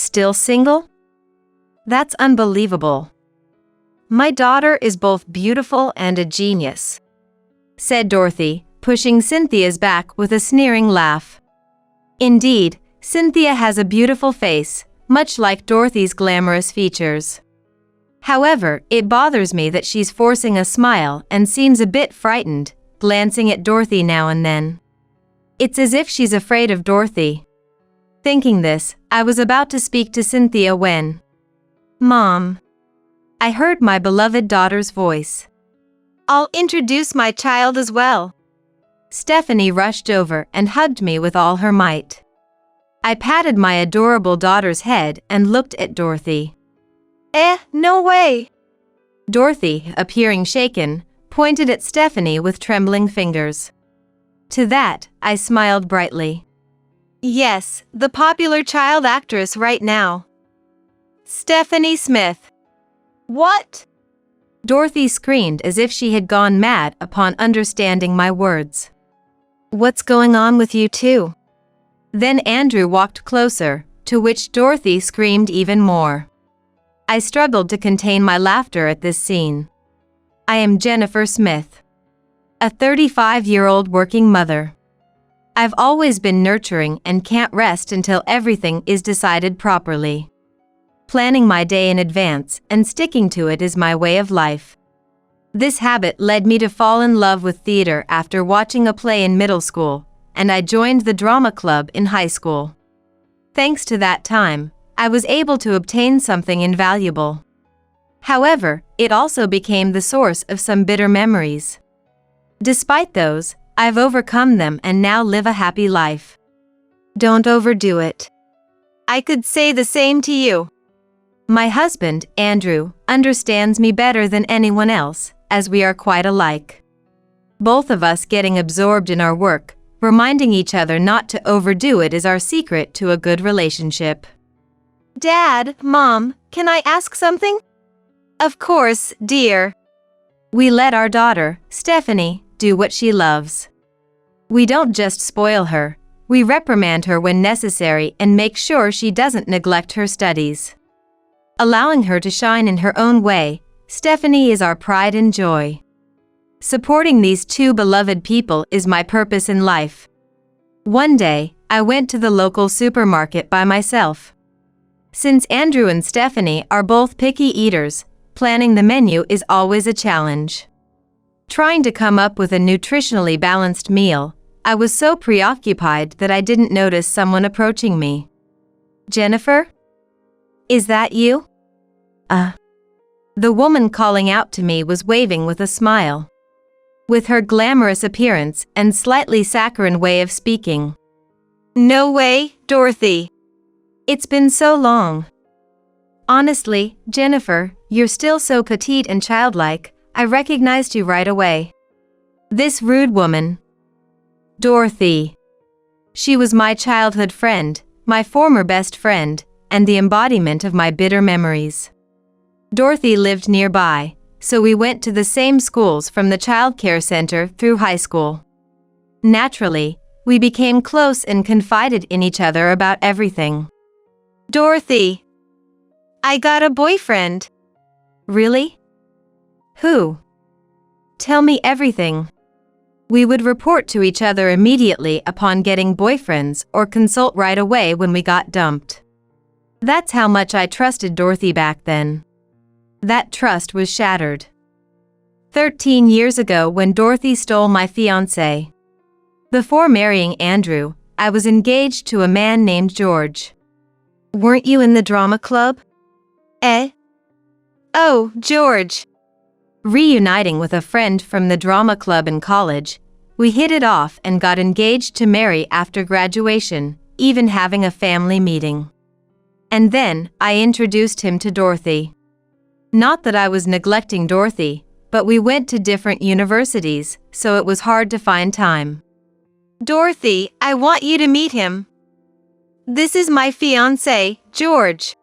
still single? That's unbelievable. My daughter is both beautiful and a genius," said Dorothy, pushing Cynthia's back with a sneering laugh. Indeed, Cynthia has a beautiful face, much like Dorothy's glamorous features. However, it bothers me that she's forcing a smile and seems a bit frightened, glancing at Dorothy now and then. It's as if she's afraid of Dorothy. Thinking this, I was about to speak to Cynthia when, "Mom," I heard my beloved daughter's voice. "I'll introduce my child as well." Stephanie rushed over and hugged me with all her might. I patted my adorable daughter's head and looked at Dorothy. No way!" Dorothy, appearing shaken, pointed at Stephanie with trembling fingers. To that, I smiled brightly. "Yes, the popular child actress right now. Stephanie Smith." "What?" Dorothy screamed as if she had gone mad upon understanding my words. "What's going on with you two?" Then Andrew walked closer, to which Dorothy screamed even more. I struggled to contain my laughter at this scene. I am Jennifer Smith, a 35-year-old working mother. I've always been nurturing and can't rest until everything is decided properly. Planning my day in advance and sticking to it is my way of life. This habit led me to fall in love with theater after watching a play in middle school, and I joined the drama club in high school. Thanks to that time, I was able to obtain something invaluable. However, it also became the source of some bitter memories. Despite those, I've overcome them and now live a happy life. Don't overdo it. I could say the same to you. My husband, Andrew, understands me better than anyone else, as we are quite alike. Both of us getting absorbed in our work, reminding each other not to overdo it is our secret to a good relationship. Dad, Mom, can I ask something? Of course, dear. We let our daughter, Stephanie, do what she loves. We don't just spoil her, we reprimand her when necessary and make sure she doesn't neglect her studies. Allowing her to shine in her own way, Stephanie is our pride and joy. Supporting these two beloved people is my purpose in life. One day, I went to the local supermarket by myself. Since Andrew and Stephanie are both picky eaters, planning the menu is always a challenge. Trying to come up with a nutritionally balanced meal, I was so preoccupied that I didn't notice someone approaching me. "Jennifer? Is that you?" The woman calling out to me was waving with a smile. With her glamorous appearance and slightly saccharine way of speaking. "No way, Dorothy. It's been so long. Honestly, Jennifer, you're still so petite and childlike, I recognized you right away." This rude woman. Dorothy. She was my childhood friend, my former best friend, and the embodiment of my bitter memories. Dorothy lived nearby, so we went to the same schools from the childcare center through high school. Naturally, we became close and confided in each other about everything. "Dorothy, I got a boyfriend." "Really? Who? Tell me everything." We would report to each other immediately upon getting boyfriends or consult right away when we got dumped. That's how much I trusted Dorothy back then. That trust was shattered 13 years ago when Dorothy stole my fiancé. Before marrying Andrew, I was engaged to a man named George. "Weren't you in the drama club?" "Oh, George." Reuniting with a friend from the drama club in college, we hit it off and got engaged to marry after graduation, even having a family meeting. And then, I introduced him to Dorothy. Not that I was neglecting Dorothy, but we went to different universities, so it was hard to find time. "Dorothy, I want you to meet him. This is my fiancé, George."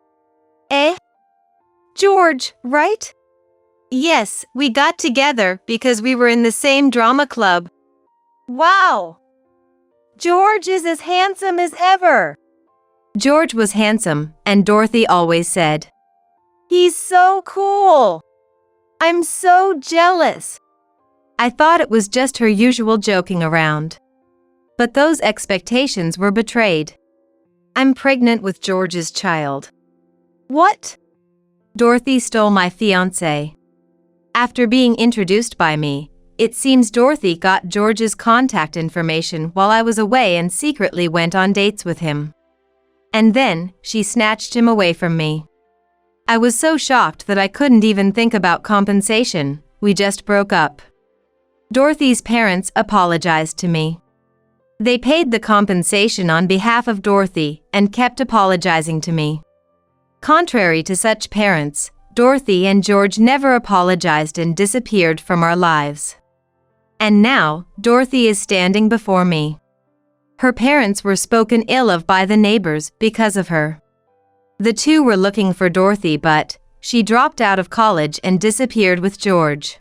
George, right? Yes, we got together because we were in the same drama club. Wow! George is as handsome as ever. George was handsome, and Dorothy always said, "He's so cool. I'm so jealous." I thought it was just her usual joking around. But those expectations were betrayed. "I'm pregnant with George's child." "What?" "Dorothy stole my fiancé." After being introduced by me, it seems Dorothy got George's contact information while I was away and secretly went on dates with him. And then, she snatched him away from me. I was so shocked that I couldn't even think about compensation. We just broke up. Dorothy's parents apologized to me. They paid the compensation on behalf of Dorothy and kept apologizing to me. Contrary to such parents, Dorothy and George never apologized and disappeared from our lives. And now, Dorothy is standing before me. Her parents were spoken ill of by the neighbors because of her. The two were looking for Dorothy, but she dropped out of college and disappeared with George.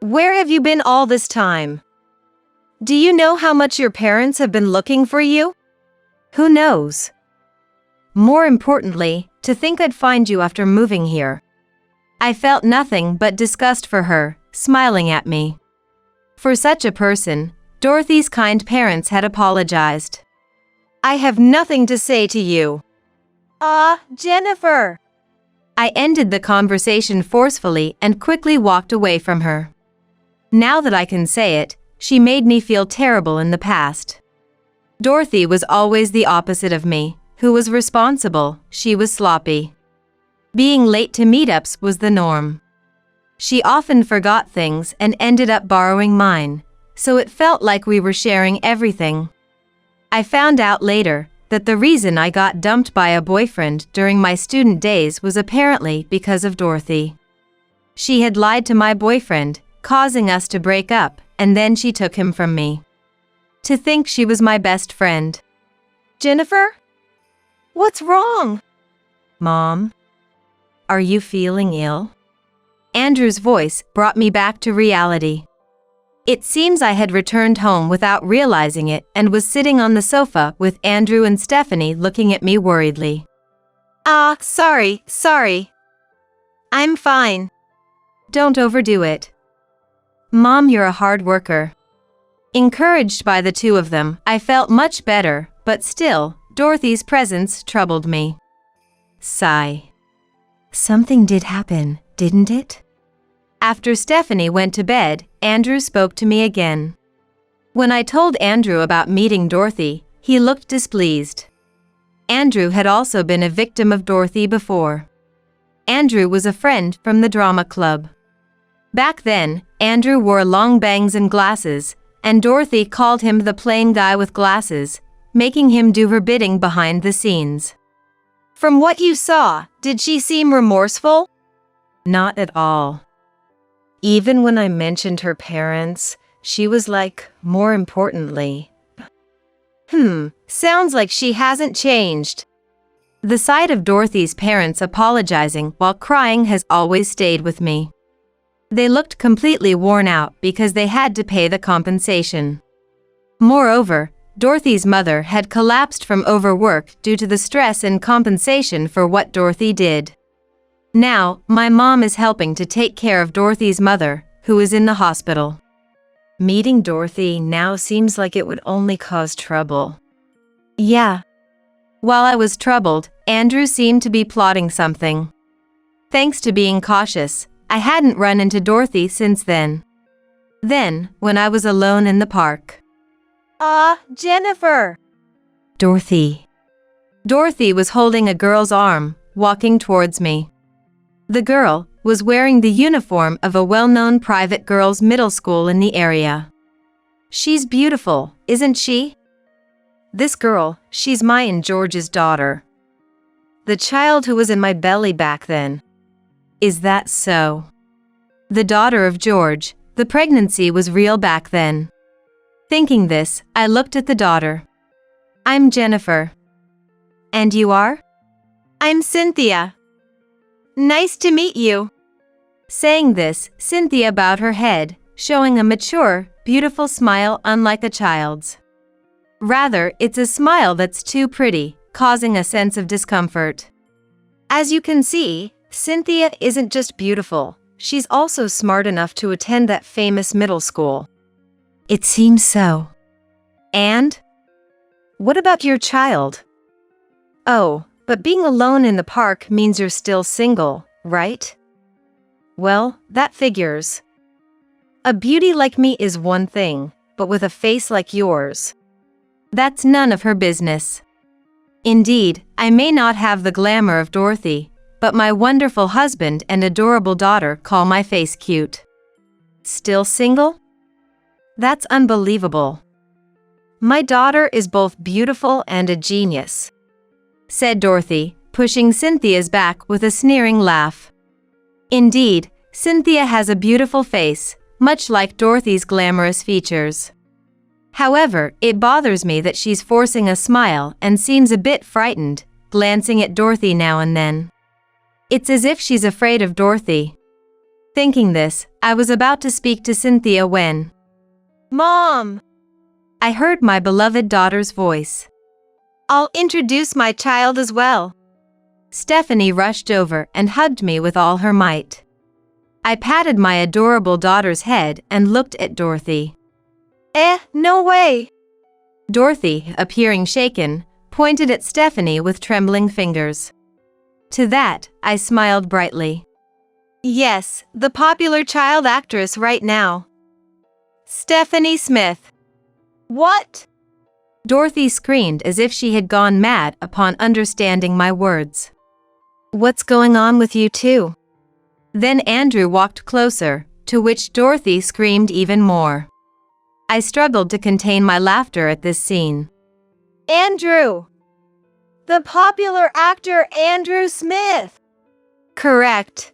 "Where have you been all this time? Do you know how much your parents have been looking for you?" "Who knows? More importantly, to think I'd find you after moving here." I felt nothing but disgust for her, smiling at me. For such a person, Dorothy's kind parents had apologized. "I have nothing to say to you." Jennifer." I ended the conversation forcefully and quickly walked away from her. Now that I can say it, she made me feel terrible in the past. Dorothy was always the opposite of me, who was responsible. She was sloppy. Being late to meetups was the norm. She often forgot things and ended up borrowing mine, so it felt like we were sharing everything. I found out later that the reason I got dumped by a boyfriend during my student days was apparently because of Dorothy. She had lied to my boyfriend, causing us to break up, and then she took him from me. To think she was my best friend. "Jennifer? What's wrong?" "Mom? Are you feeling ill?" Andrew's voice brought me back to reality. It seems I had returned home without realizing it and was sitting on the sofa with Andrew and Stephanie looking at me worriedly. Sorry. I'm fine." "Don't overdo it. Mom, you're a hard worker." Encouraged by the two of them, I felt much better, but still, Dorothy's presence troubled me. Sigh. Something did happen, didn't it? After Stephanie went to bed, Andrew spoke to me again. When I told Andrew about meeting Dorothy, he looked displeased. Andrew had also been a victim of Dorothy before. Andrew was a friend from the drama club. Back then, Andrew wore long bangs and glasses, and Dorothy called him the plain guy with glasses, making him do her bidding behind the scenes. "From what you saw, did she seem remorseful?" "Not at all. Even when I mentioned her parents, she was like, more importantly." Sounds like she hasn't changed." The sight of Dorothy's parents apologizing while crying has always stayed with me. They looked completely worn out because they had to pay the compensation. Moreover, Dorothy's mother had collapsed from overwork due to the stress and compensation for what Dorothy did. Now, my mom is helping to take care of Dorothy's mother, who is in the hospital. Meeting Dorothy now seems like it would only cause trouble. Yeah. While I was troubled, Andrew seemed to be plotting something. Thanks to being cautious, I hadn't run into Dorothy since then. Then, when I was alone in the park. Jennifer! Dorothy. Dorothy was holding a girl's arm, walking towards me. The girl was wearing the uniform of a well-known private girls' middle school in the area. She's beautiful, isn't she? This girl, she's my and George's daughter. The child who was in my belly back then. Is that so? The daughter of George, the pregnancy was real back then. Thinking this, I looked at the daughter. I'm Jennifer. And you are? I'm Cynthia. Nice to meet you. Saying this, Cynthia bowed her head, showing a mature, beautiful smile unlike a child's. Rather, it's a smile that's too pretty, causing a sense of discomfort. As you can see, Cynthia isn't just beautiful, she's also smart enough to attend that famous middle school. It seems so. And? What about your child? Oh, but being alone in the park means you're still single, right? Well, that figures. A beauty like me is one thing, but with a face like yours, that's none of her business. Indeed, I may not have the glamour of Dorothy, but my wonderful husband and adorable daughter call my face cute. Still single? That's unbelievable. My daughter is both beautiful and a genius, said Dorothy, pushing Cynthia's back with a sneering laugh. Indeed, Cynthia has a beautiful face, much like Dorothy's glamorous features. However, it bothers me that she's forcing a smile and seems a bit frightened, glancing at Dorothy now and then. It's as if she's afraid of Dorothy. Thinking this, I was about to speak to Cynthia when, "Mom!" I heard my beloved daughter's voice. "I'll introduce my child as well." Stephanie rushed over and hugged me with all her might. I patted my adorable daughter's head and looked at Dorothy. No way!" Dorothy, appearing shaken, pointed at Stephanie with trembling fingers. To that, I smiled brightly. "Yes, the popular child actress right now. Stephanie Smith." "What?" Dorothy screamed as if she had gone mad upon understanding my words. "What's going on with you two?" Then Andrew walked closer, to which Dorothy screamed even more. I struggled to contain my laughter at this scene. "Andrew! The popular actor Andrew Smith!" "Correct.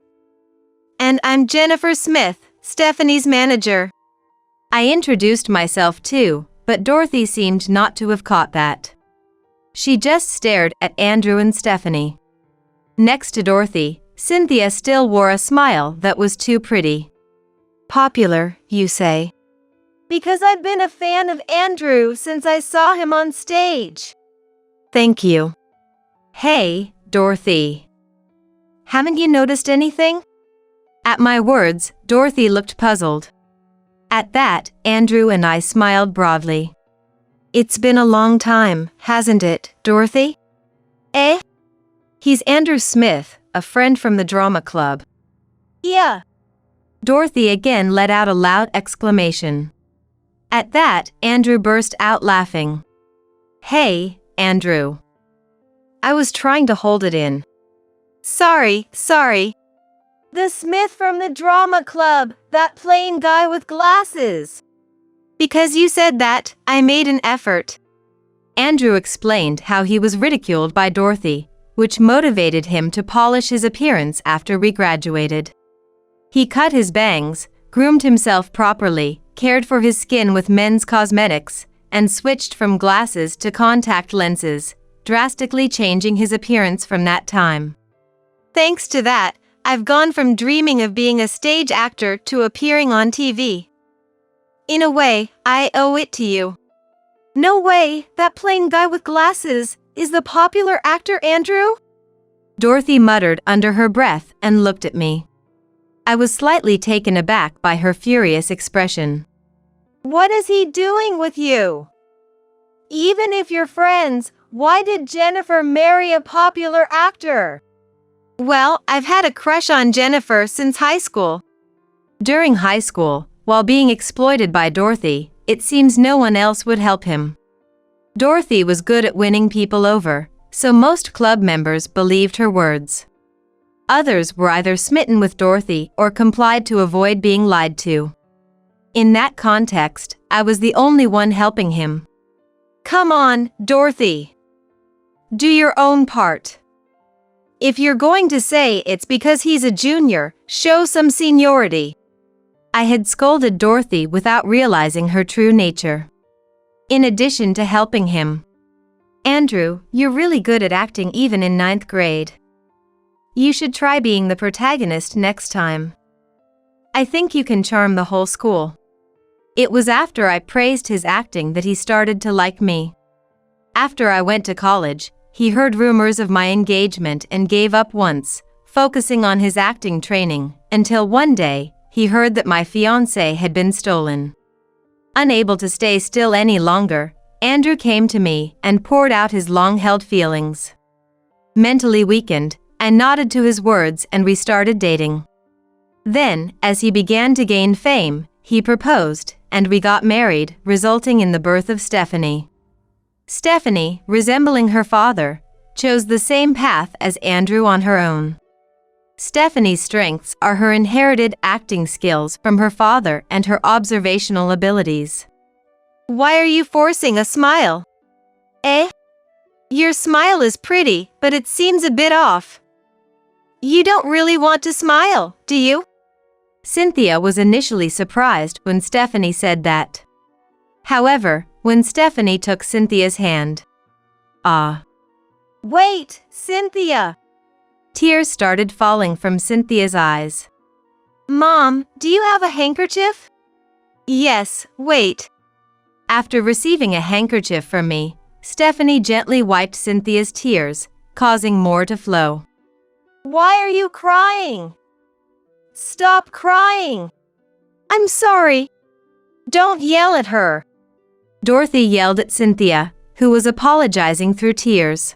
And I'm Jennifer Smith, Stephanie's manager." I introduced myself too, but Dorothy seemed not to have caught that. She just stared at Andrew and Stephanie. Next to Dorothy, Cynthia still wore a smile that was too pretty. "Popular, you say?" "Because I've been a fan of Andrew since I saw him on stage." "Thank you." "Hey, Dorothy. Haven't you noticed anything?" At my words, Dorothy looked puzzled. At that, Andrew and I smiled broadly. "It's been a long time, hasn't it, Dorothy?" He's Andrew Smith, a friend from the drama club." "Yeah." Dorothy again let out a loud exclamation. At that, Andrew burst out laughing. "Hey, Andrew." I was trying to hold it in. Sorry. "The Smith from the drama club, that plain guy with glasses." "Because you said that, I made an effort." Andrew explained how he was ridiculed by Dorothy, which motivated him to polish his appearance after we graduated. He cut his bangs, groomed himself properly, cared for his skin with men's cosmetics, and switched from glasses to contact lenses, drastically changing his appearance from that time. Thanks to that, I've gone from dreaming of being a stage actor to appearing on TV. In a way, I owe it to you. No way, that plain guy with glasses is the popular actor Andrew? Dorothy muttered under her breath and looked at me. I was slightly taken aback by her furious expression. What is he doing with you? Even if you're friends, why did Jennifer marry a popular actor? Well, I've had a crush on Jennifer since high school. During high school, while being exploited by Dorothy, it seems no one else would help him. Dorothy was good at winning people over, so most club members believed her words. Others were either smitten with Dorothy or complied to avoid being lied to. In that context, I was the only one helping him. Come on, Dorothy. Do your own part. If you're going to say it's because he's a junior, show some seniority. I had scolded Dorothy without realizing her true nature. In addition to helping him. Andrew, you're really good at acting even in 9th grade. You should try being the protagonist next time. I think you can charm the whole school. It was after I praised his acting that he started to like me. After I went to college, he heard rumors of my engagement and gave up once, focusing on his acting training, until one day, he heard that my fiancé had been stolen. Unable to stay still any longer, Andrew came to me and poured out his long-held feelings. Mentally weakened, I nodded to his words and we started dating. Then, as he began to gain fame, he proposed, and we got married, resulting in the birth of Stephanie. Stephanie, resembling her father, chose the same path as Andrew on her own. Stephanie's strengths are her inherited acting skills from her father and her observational abilities. Why are you forcing a smile? Eh? Your smile is pretty, but it seems a bit off. You don't really want to smile, do you? Cynthia was initially surprised when Stephanie said that. However, when Stephanie took Cynthia's hand. Wait, Cynthia! Tears started falling from Cynthia's eyes. Mom, do you have a handkerchief? Yes, wait. After receiving a handkerchief from me, Stephanie gently wiped Cynthia's tears, causing more to flow. Why are you crying? Stop crying. I'm sorry. Don't yell at her. Dorothy yelled at Cynthia, who was apologizing through tears.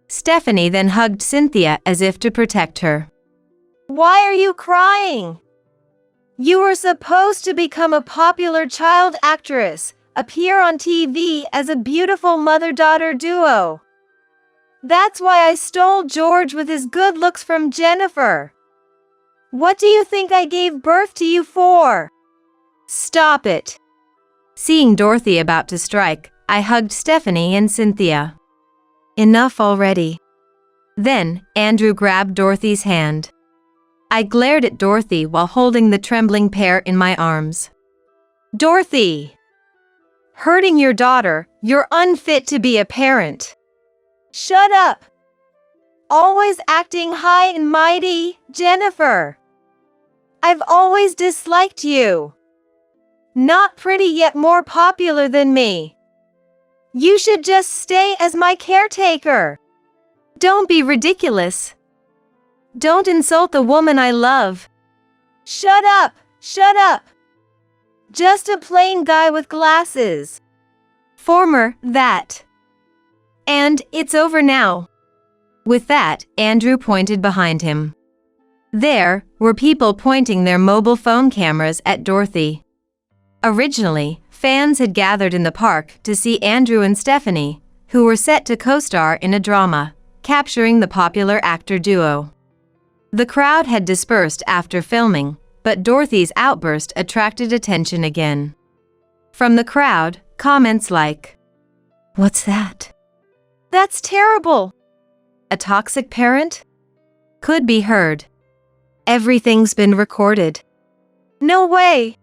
Stephanie then hugged Cynthia as if to protect her. Why are you crying? You were supposed to become a popular child actress, appear on TV as a beautiful mother-daughter duo. That's why I stole George with his good looks from Jennifer. What do you think I gave birth to you for? Stop it. Seeing Dorothy about to strike, I hugged Stephanie and Cynthia. Enough already. Then, Andrew grabbed Dorothy's hand. I glared at Dorothy while holding the trembling pair in my arms. Dorothy! Hurting your daughter, you're unfit to be a parent. Shut up! Always acting high and mighty, Jennifer. I've always disliked you. Not pretty yet more popular than me. You should just stay as my caretaker. Don't be ridiculous. Don't insult the woman I love. Shut up! Shut up! Just a plain guy with glasses. That. And it's over now. With that, Andrew pointed behind him. There were people pointing their mobile phone cameras at Dorothy. Originally, fans had gathered in the park to see Andrew and Stephanie, who were set to co-star in a drama, capturing the popular actor duo. The crowd had dispersed after filming, but Dorothy's outburst attracted attention again. From the crowd, comments like, "What's that? That's terrible. A toxic parent?" could be heard. Everything's been recorded. No way.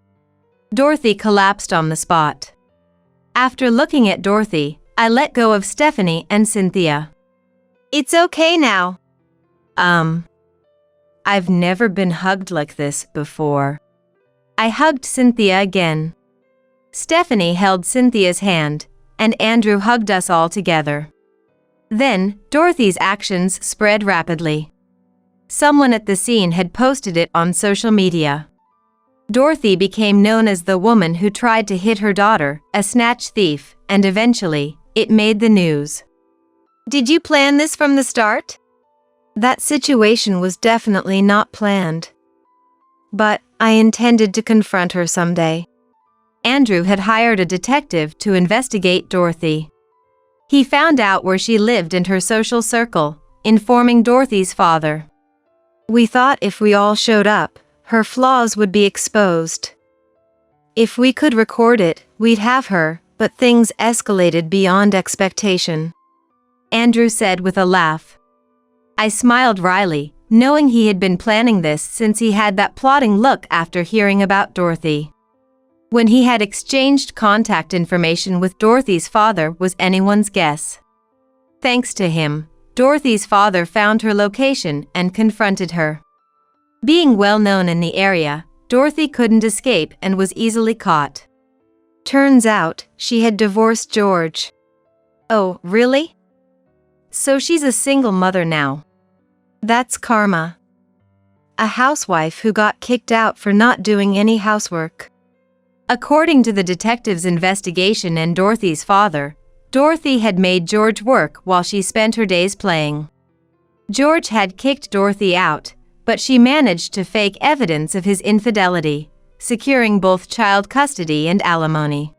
Dorothy collapsed on the spot. After looking at Dorothy, I let go of Stephanie and Cynthia. It's okay now. I've never been hugged like this before. I hugged Cynthia again. Stephanie held Cynthia's hand, and Andrew hugged us all together. Then, Dorothy's actions spread rapidly. Someone at the scene had posted it on social media. Dorothy became known as the woman who tried to hit her daughter, a snatch thief, and eventually, it made the news. Did you plan this from the start? That situation was definitely not planned. But I intended to confront her someday. Andrew had hired a detective to investigate Dorothy. He found out where she lived and her social circle, informing Dorothy's father. We thought if we all showed up, her flaws would be exposed. If we could record it, we'd have her, but things escalated beyond expectation. Andrew said with a laugh. I smiled wryly, knowing he had been planning this since he had that plotting look after hearing about Dorothy. When he had exchanged contact information with Dorothy's father was anyone's guess. Thanks to him, Dorothy's father found her location and confronted her. Being well known in the area, Dorothy couldn't escape and was easily caught. Turns out, she had divorced George. Oh, really? So she's a single mother now. That's karma. A housewife who got kicked out for not doing any housework. According to the detective's investigation and Dorothy's father, Dorothy had made George work while she spent her days playing. George had kicked Dorothy out, but she managed to fake evidence of his infidelity, securing both child custody and alimony.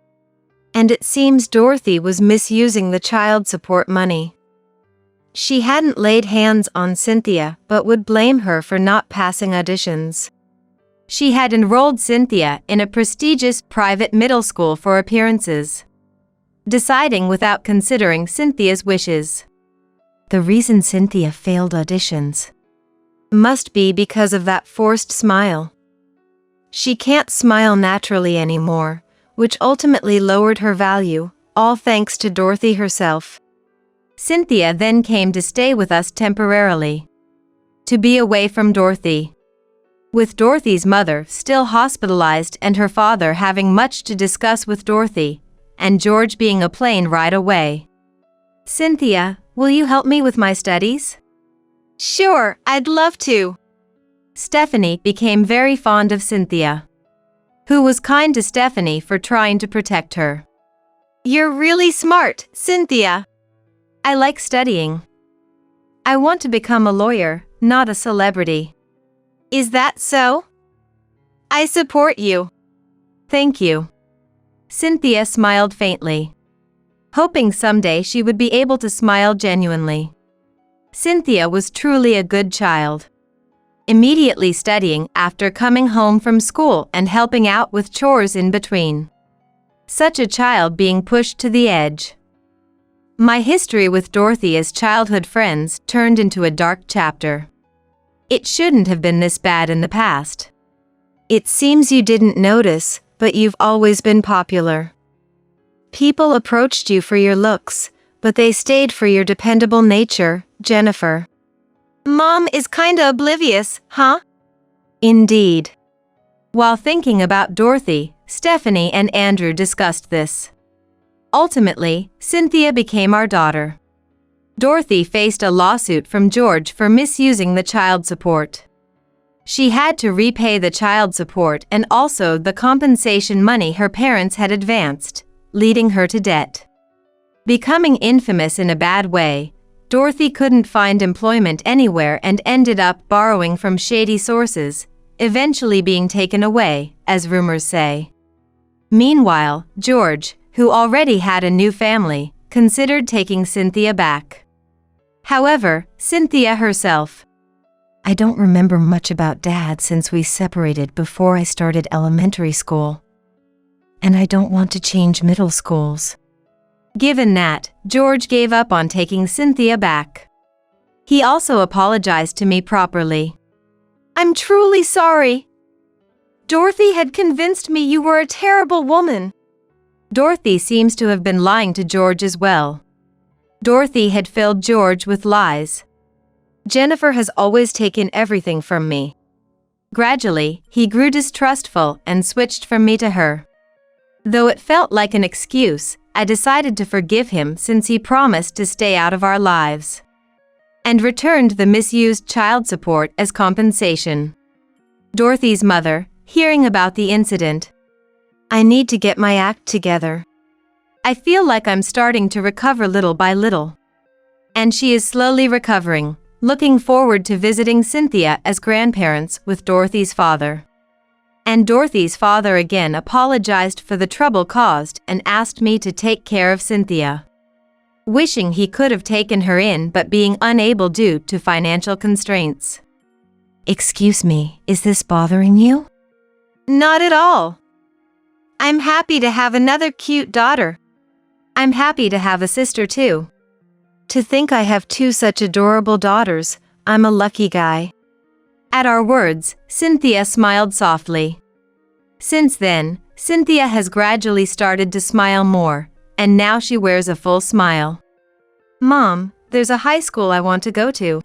And it seems Dorothy was misusing the child support money. She hadn't laid hands on Cynthia but would blame her for not passing auditions. She had enrolled Cynthia in a prestigious private middle school for appearances, deciding without considering Cynthia's wishes. The reason Cynthia failed auditions must be because of that forced smile. She can't smile naturally anymore, which ultimately lowered her value, all thanks to Dorothy herself. Cynthia then came to stay with us temporarily, to be away from Dorothy. With Dorothy's mother still hospitalized and her father having much to discuss with Dorothy, and George being a plane ride away. Cynthia, will you help me with my studies? Sure, I'd love to. Stephanie became very fond of Cynthia, who was kind to Stephanie for trying to protect her. You're really smart, Cynthia. I like studying. I want to become a lawyer, not a celebrity. Is that so? I support you. Thank you. Cynthia smiled faintly, hoping someday she would be able to smile genuinely. Cynthia was truly a good child, immediately studying after coming home from school and helping out with chores in between. Such a child being pushed to the edge. My history with Dorothy as childhood friends turned into a dark chapter. It shouldn't have been this bad in the past. It seems you didn't notice, but you've always been popular. People approached you for your looks, but they stayed for your dependable nature, Jennifer. Mom is kinda oblivious, huh? Indeed. While thinking about Dorothy, Stephanie and Andrew discussed this. Ultimately, Cynthia became our daughter. Dorothy faced a lawsuit from George for misusing the child support. She had to repay the child support and also the compensation money her parents had advanced, leading her to debt. Becoming infamous in a bad way, Dorothy couldn't find employment anywhere and ended up borrowing from shady sources, eventually being taken away, as rumors say. Meanwhile, George, who already had a new family, considered taking Cynthia back. However, Cynthia herself, I don't remember much about Dad since we separated before I started elementary school. And I don't want to change middle schools. Given that, George gave up on taking Cynthia back. He also apologized to me properly. I'm truly sorry. Dorothy had convinced me you were a terrible woman. Dorothy seems to have been lying to George as well. Dorothy had filled George with lies. Jennifer has always taken everything from me. Gradually, he grew distrustful and switched from me to her. Though it felt like an excuse, I decided to forgive him since he promised to stay out of our lives, and returned the misused child support as compensation. Dorothy's mother, hearing about the incident, I need to get my act together. I feel like I'm starting to recover little by little. And she is slowly recovering, looking forward to visiting Cynthia as grandparents with Dorothy's father. And Dorothy's father again apologized for the trouble caused and asked me to take care of Cynthia, wishing he could have taken her in but being unable due to financial constraints. Excuse me, is this bothering you? Not at all. I'm happy to have another cute daughter. I'm happy to have a sister too. To think I have two such adorable daughters, I'm a lucky guy. At our words, Cynthia smiled softly. Since then, Cynthia has gradually started to smile more, and now she wears a full smile. Mom, there's a high school I want to go to.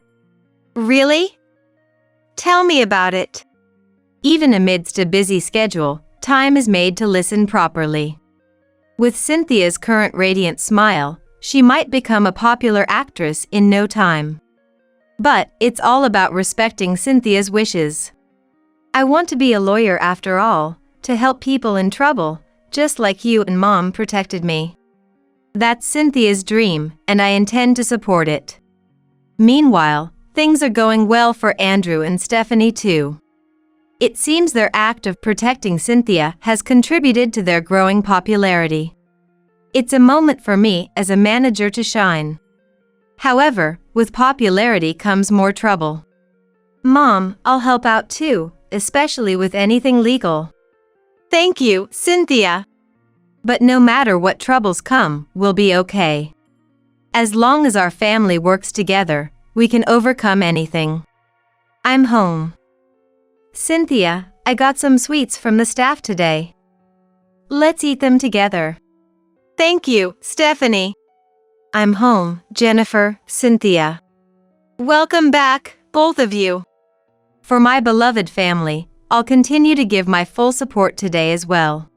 Really? Tell me about it. Even amidst a busy schedule, time is made to listen properly. With Cynthia's current radiant smile, she might become a popular actress in no time. But it's all about respecting Cynthia's wishes. I want to be a lawyer after all, to help people in trouble, just like you and Mom protected me. That's Cynthia's dream, and I intend to support it. Meanwhile, things are going well for Andrew and Stephanie too. It seems their act of protecting Cynthia has contributed to their growing popularity. It's a moment for me as a manager to shine. However, with popularity comes more trouble. Mom, I'll help out too, especially with anything legal. Thank you, Cynthia. But no matter what troubles come, we'll be okay. As long as our family works together, we can overcome anything. I'm home. Cynthia, I got some sweets from the staff today. Let's eat them together. Thank you, Stephanie. I'm home, Jennifer, Cynthia. Welcome back, both of you. For my beloved family, I'll continue to give my full support today as well.